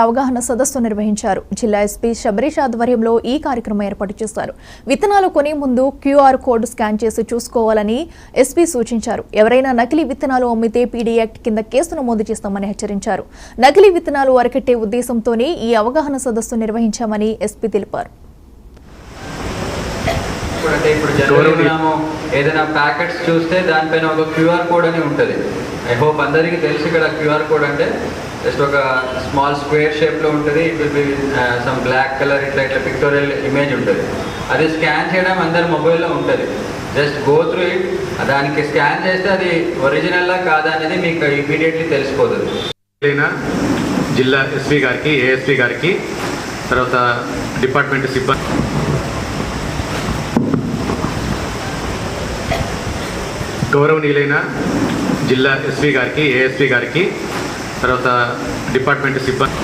అవగాహన సదస్సు నిర్వహించారు. జిల్లా ఎస్పీ శబరీష్ ఆధ్వర్యంలో ఈ కార్యక్రమం ఏర్పాటు చేశారు. విత్తనాలు కొనే ముందు క్యూఆర్ కోడ్ స్కాన్ చేసి చూసుకోవాలని ఎస్పీ సూచించారు. ఎవరైనా నకిలీ విత్తనాలు అమ్మితే పీడీ యాక్ట్ కింద కేసు నమోదు చేస్తామని హెచ్చరించారు. నకిలీ విత్తనాలు అరికట్టే ఉద్దేశంతోనే ఈ అవగాహన సదస్సు నిర్వహించామని ఎస్పీ తెలిపారు. ఏదైనా ప్యాకెట్స్ చూస్తే దానిపైన ఒక క్యూఆర్ కోడ్ అని ఉంటుంది. ఐ హోప్ అందరికీ తెలుసు ఇక్కడ క్యూఆర్ కోడ్ అంటే జస్ట్ ఒక స్మాల్ స్క్వేర్ షేప్లో ఉంటుంది. It will be some black colour ఇట్లా పిక్టోరియల్ ఇమేజ్ ఉంటుంది. అది స్కాన్ చేయడం అందరి మొబైల్లో ఉంటుంది. Just go through it. దానికి స్కాన్ చేస్తే అది ఒరిజినల్లా కాదా అనేది మీకు ఇమీడియట్లీ తెలిసిపోతుంది. జిల్లా ఎస్పీ గారికి, ఏఎస్పీ గారికి, తర్వాత డిపార్ట్మెంట్ సిబ్బంది, గౌరవనీయులైన జిల్లా ఎస్పీ గారికి, ఏఎస్పీ గారికి, తర్వాత డిపార్ట్మెంట్ సిబ్బంది